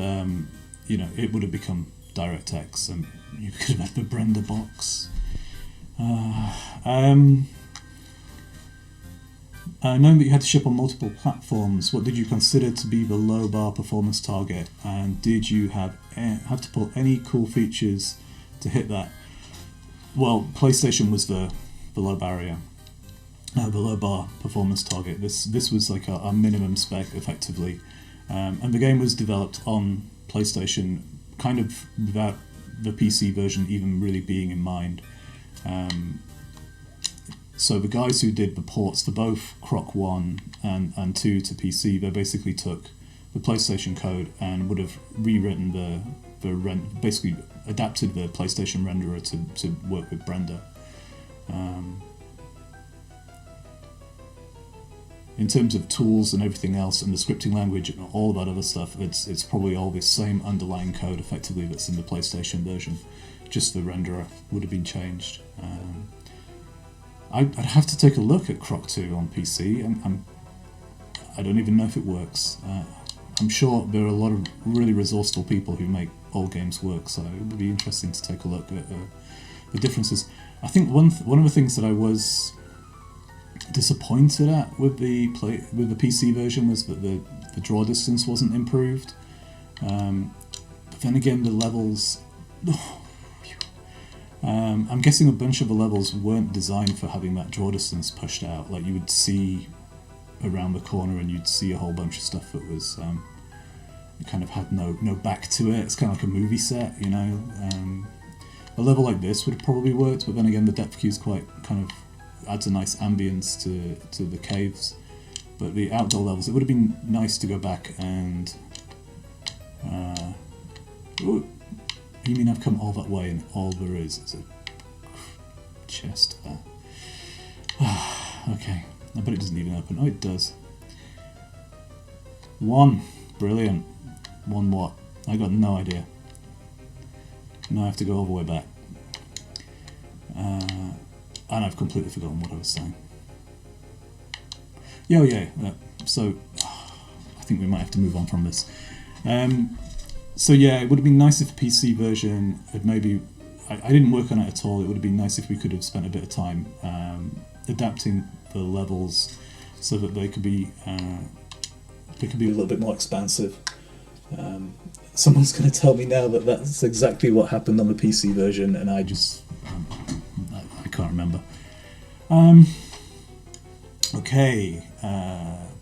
it would have become DirectX, and you could have had the BRender box. Knowing that you had to ship on multiple platforms, what did you consider to be the low bar performance target, and did you have to pull any cool features to hit that? Well, PlayStation was the low barrier, the low bar performance target. This was like a minimum spec, effectively, and the game was developed on PlayStation, kind of without the PC version even really being in mind. So the guys who did the ports for both Croc 1 and 2 to PC, they basically took the PlayStation code and would have rewritten basically adapted the PlayStation renderer to work with BRender. In terms of tools and everything else, and the scripting language and all that other stuff, it's probably all the same underlying code effectively that's in the PlayStation version. Just the renderer would have been changed. I'd have to take a look at Croc 2 on PC. I don't even know if it works. I'm sure there are a lot of really resourceful people who make old games work, so it would be interesting to take a look at the differences. I think one of the things that I was disappointed at with the PC version was that the draw distance wasn't improved. But then again, the levels. I'm guessing a bunch of the levels weren't designed for having that draw distance pushed out. Like, you would see around the corner and you'd see a whole bunch of stuff that was it kind of had no back to it. It's kind of like a movie set, you know. A level like this would have probably worked, but then again, the depth cue's quite kind of adds a nice ambience to the caves. But the outdoor levels, it would have been nice to go back and. Ooh, you mean I've come all that way and all there is a chest there? Okay, I bet it doesn't even open. Oh, it does. 1. Brilliant. 1 what? I got no idea. Now I have to go all the way back. And I've completely forgotten what I was saying. Yeah. So, I think we might have to move on from this. So yeah, it would have been nice if the PC version had maybe... I didn't work on it at all. It would have been nice if we could have spent a bit of time adapting the levels so that they could be a little bit more expansive. Someone's going to tell me now that that's exactly what happened on the PC version, and I just... I can't remember. Okay,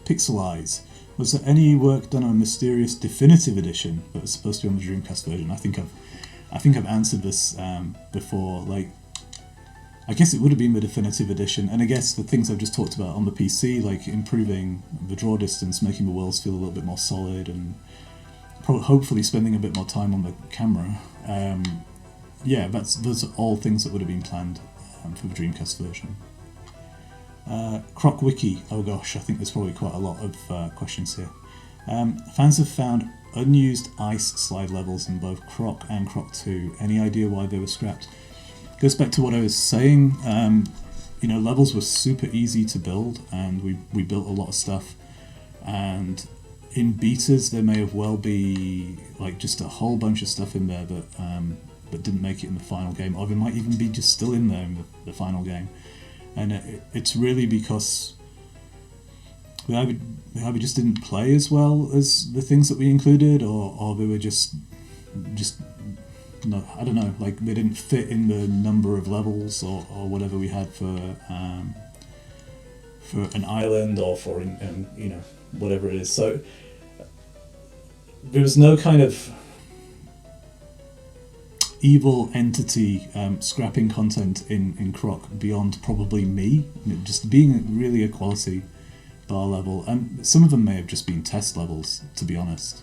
Pixelize. Was there any work done on a mysterious definitive edition that was supposed to be on the Dreamcast version? I think I've answered this before. Like, I guess it would have been the definitive edition, and I guess the things I've just talked about on the PC, like improving the draw distance, making the worlds feel a little bit more solid, and hopefully spending a bit more time on the camera. Yeah, those are all things that would have been planned for the Dreamcast version. Croc Wiki. Oh gosh, I think there's probably quite a lot of questions here. Fans have found unused ice slide levels in both Croc and Croc 2. Any idea why they were scrapped? Goes back to what I was saying. You know, levels were super easy to build, and we built a lot of stuff. And in betas, there may have well be like just a whole bunch of stuff in there that didn't make it in the final game, or there might even be just still in there in the final game. And it's really because we either just didn't play as well as the things that we included, or they were just no, I don't know, like they didn't fit in the number of levels or whatever we had for an island or for you know, whatever it is. So there was no kind of evil entity scrapping content in Croc beyond probably me, just being really a quality bar level, and some of them may have just been test levels, to be honest.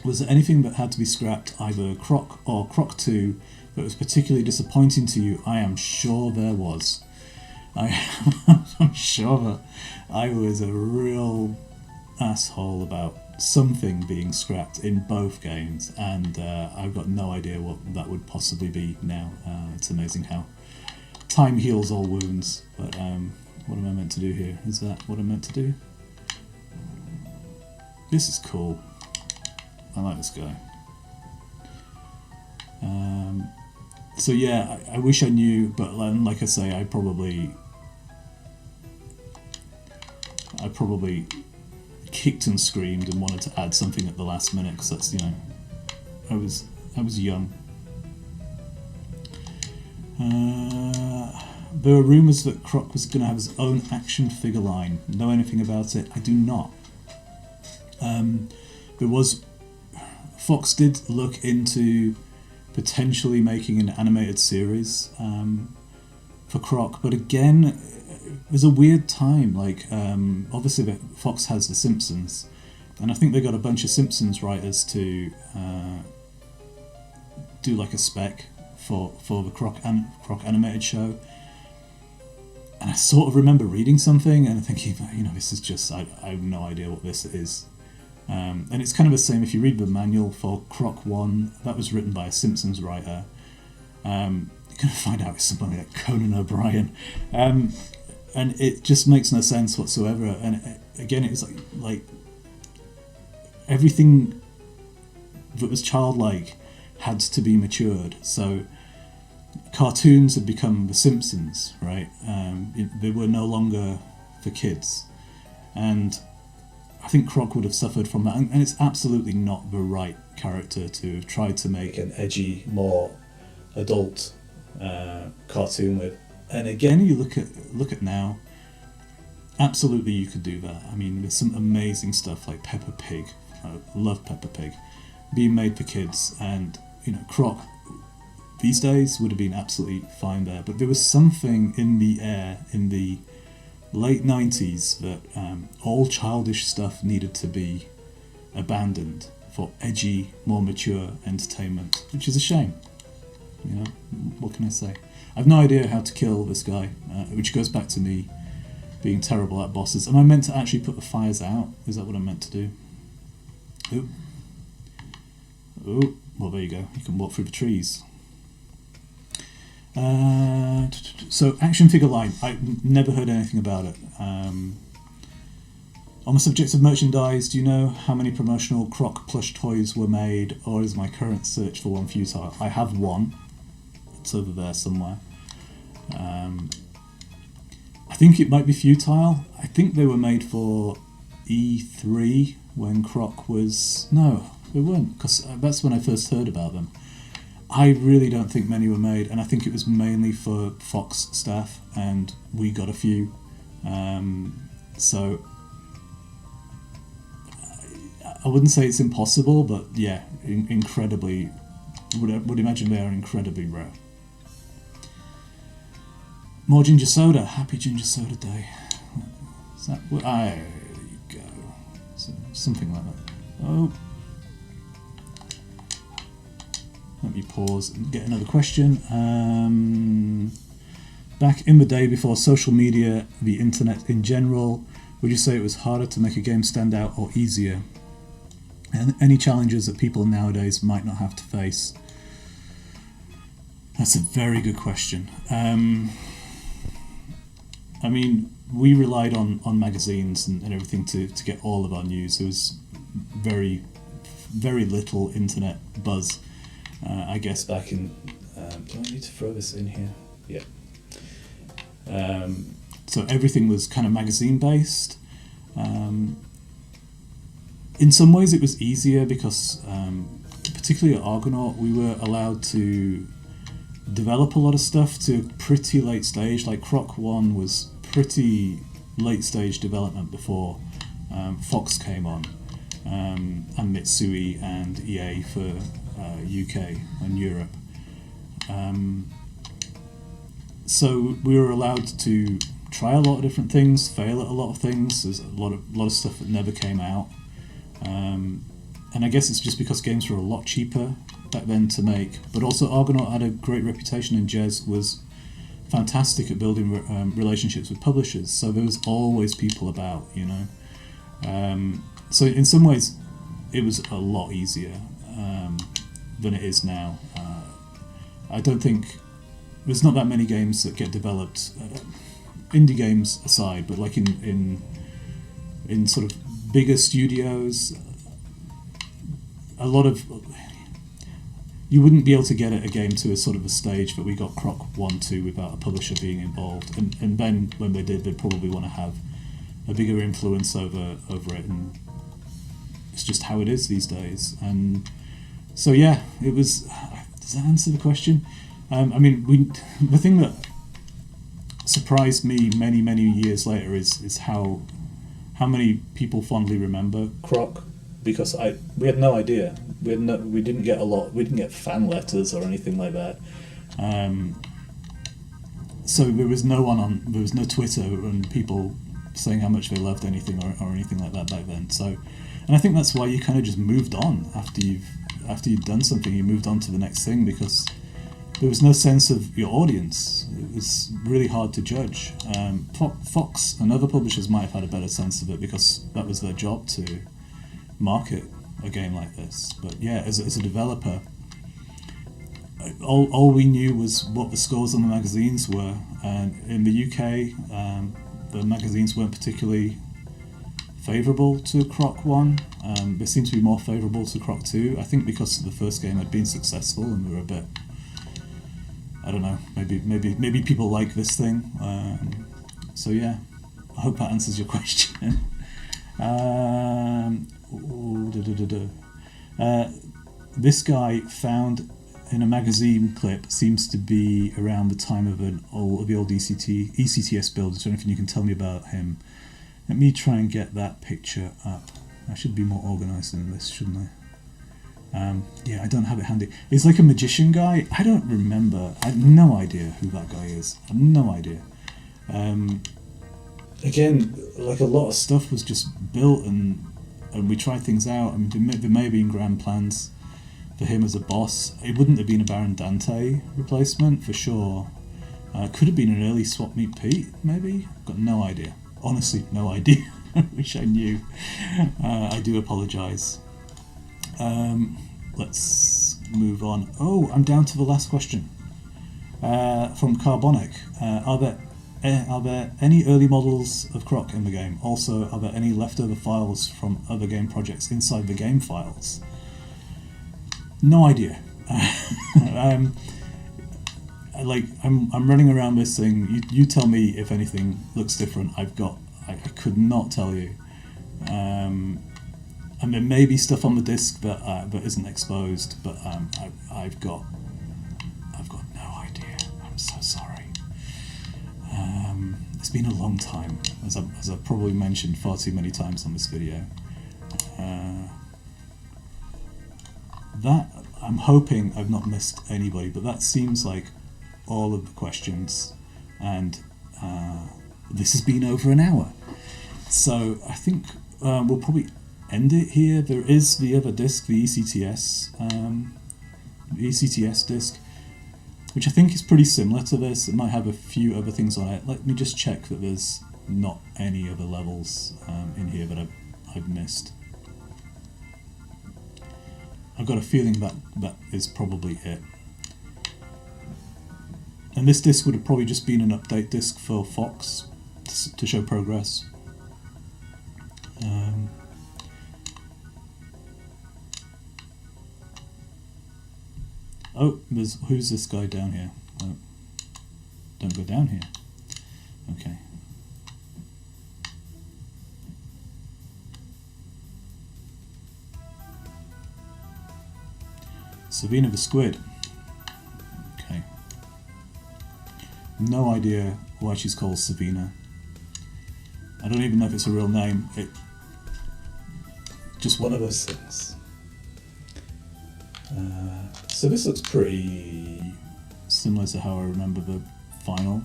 Was there anything that had to be scrapped, either Croc or Croc 2, that was particularly disappointing to you? I am sure there was. I'm sure that I was a real asshole about something being scrapped in both games, and I've got no idea what that would possibly be now. It's amazing how time heals all wounds. But what am I meant to do here? Is that what I'm meant to do? This is cool. I like this guy. So yeah, I wish I knew, but like I say, I probably kicked and screamed and wanted to add something at the last minute, because that's, you know, I was young. There are rumours that Croc was going to have his own action figure line. Know anything about it? I do not. Fox did look into potentially making an animated series for Croc, but again, it was a weird time. Like, obviously Fox has The Simpsons, and I think they got a bunch of Simpsons writers to do like a spec for the Croc animated show. And I sort of remember reading something and thinking, you know, this is just, I have no idea what this is. And it's kind of the same if you read the manual for Croc 1, that was written by a Simpsons writer. you're going to find out it's somebody like Conan O'Brien. And it just makes no sense whatsoever. And again, it was like everything that was childlike had to be matured. So cartoons had become The Simpsons, right? They were no longer for kids. And I think Croc would have suffered from that. And it's absolutely not the right character to have tried to make An edgy, more adult cartoon with. And again, you look at now, absolutely you could do that. I mean, there's some amazing stuff like Peppa Pig. I love Peppa Pig being made for kids, and Croc these days would have been absolutely fine there. But there was something in the air in the late 90s that all childish stuff needed to be abandoned for edgy, more mature entertainment, which is a shame. What can I say? I've no idea how to kill this guy, which goes back to me being terrible at bosses. Am I meant to actually put the fires out? Is that what I'm meant to do? Ooh, well, there you go. You can walk through the trees. So, action figure line. I've never heard anything about it. On the subject of merchandise, do you know how many promotional Croc plush toys were made, or is my current search for one futile? I have one. It's over there somewhere. I think it might be futile. I think they were made for E3 when Croc was... No, they weren't, because that's when I first heard about them. I really don't think many were made, and I think it was mainly for Fox staff, and we got a few. So I wouldn't say it's impossible, but yeah, incredibly, would imagine they are incredibly rare. More ginger soda. Happy ginger soda day. Is that what? There you go. So, something like that. Oh. Let me pause and get another question. Back in the day before social media, the internet in general, would you say it was harder to make a game stand out or easier? And any challenges that people nowadays might not have to face? That's a very good question. I mean, we relied on magazines and everything to get all of our news. There was very, very little internet buzz, I guess. Back in... do I need to throw this in here? Yeah. So everything was kind of magazine-based. In some ways it was easier because, particularly at Argonaut, we were allowed to develop a lot of stuff to a pretty late stage. Like Croc 1 was pretty late stage development before Fox came on, and Mitsui and EA for UK and Europe. So we were allowed to try a lot of different things, fail at a lot of things. There's a lot of stuff that never came out. And I guess it's just because games were a lot cheaper back then to make. But also Argonaut had a great reputation, and Jez was fantastic at building relationships with publishers. So there was always people about, So in some ways, it was a lot easier than it is now. I don't think there's not that many games that get developed, indie games aside, but like in sort of bigger studios, a lot of... You wouldn't be able to get a game to a sort of a stage that we got Croc 1, 2 without a publisher being involved. And then when they did, they'd probably want to have a bigger influence over it, and it's just how it is these days. And so yeah, it was... Does that answer the question? I mean, the thing that surprised me many, many years later is how many people fondly remember Croc, because we had no idea. We didn't get a lot. We didn't get fan letters or anything like that. So there was no no Twitter and people saying how much they loved anything or anything like that back then. So, and I think that's why you kind of just moved on after you'd done something. You moved on to the next thing because there was no sense of your audience. It was really hard to judge. Fox and other publishers might have had a better sense of it because that was their job to market a game like this. But yeah, as a developer, all we knew was what the scores on the magazines were, and in the UK, the magazines weren't particularly favourable to Croc 1. They seemed to be more favourable to Croc 2. I think because the first game had been successful and we were a bit, I don't know, maybe people like this thing. So yeah, I hope that answers your question. This guy found in a magazine clip, seems to be around the time of the old ECTS build. Is there anything you can tell me about him? Let me try and get that picture up. I should be more organised than this, shouldn't I? Yeah, I don't have it handy. It's like a magician guy. I don't remember. I have no idea who that guy is. I have no idea. Again, like a lot of stuff was just built and we tried things out. I mean, there may have been grand plans for him as a boss. It wouldn't have been a Baron Dante replacement for sure. Could have been an early Swap Meet Pete, maybe? Got no idea. Honestly, no idea. I wish I knew. I do apologise. Let's move on. Oh, I'm down to the last question. From Carbonic. Are there any early models of Croc in the game? Also, are there any leftover files from other game projects inside the game files? No idea. I'm running around this thing. You tell me if anything looks different. I could not tell you. And there may be stuff on the disc that isn't exposed, but I've got no idea. I'm so sorry. It's been a long time, as I've probably mentioned far too many times on this video. That I'm hoping I've not missed anybody, but that seems like all of the questions, and this has been over an hour. So I think we'll probably end it here. There is the other disc, the ECTS disc, which I think is pretty similar to this. It might have a few other things on it. Let me just check that there's not any other levels in here that I've missed. I've got a feeling that is probably it. And this disc would have probably just been an update disc for Fox to show progress. Oh, who's this guy down here? Oh, don't go down here. Okay. Savina the Squid. Okay. No idea why she's called Savina. I don't even know if it's a real name. It just one of those things. So this looks pretty similar to how I remember the final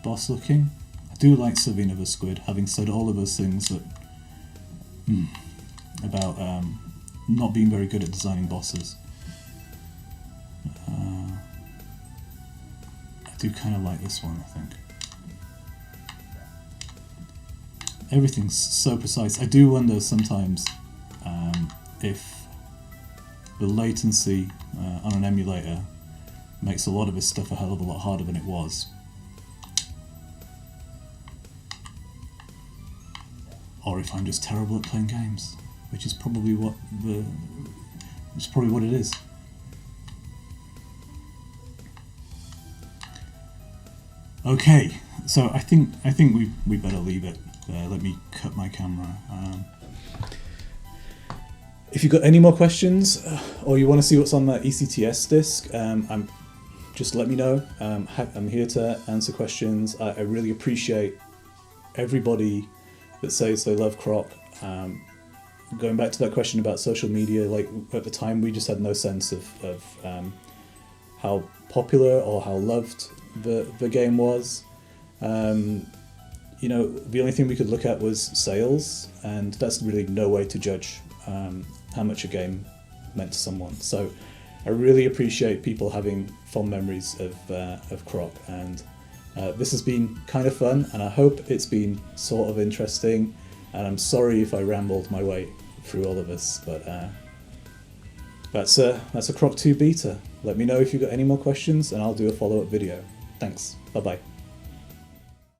boss looking. I do like Savina the Squid, having said all of those things that about not being very good at designing bosses. I do kind of like this one, I think. Everything's so precise. I do wonder sometimes if the latency on an emulator makes a lot of this stuff a hell of a lot harder than it was. Or if I'm just terrible at playing games, which is probably what it is. Okay, so I think we better leave it there. Let me cut my camera. If you've got any more questions or you want to see what's on that ECTS disc, just let me know. I'm here to answer questions. I really appreciate everybody that says they love Croc. Going back to that question about social media, like at the time we just had no sense of how popular or how loved the game was. You know, the only thing we could look at was sales, and that's really no way to judge how much a game meant to someone. So I really appreciate people having fond memories of Croc, and this has been kind of fun, and I hope it's been sort of interesting, and I'm sorry if I rambled my way through all of this, but That's a Croc 2 beta. Let me know if you've got any more questions and I'll do a follow-up video. Thanks. Bye-bye.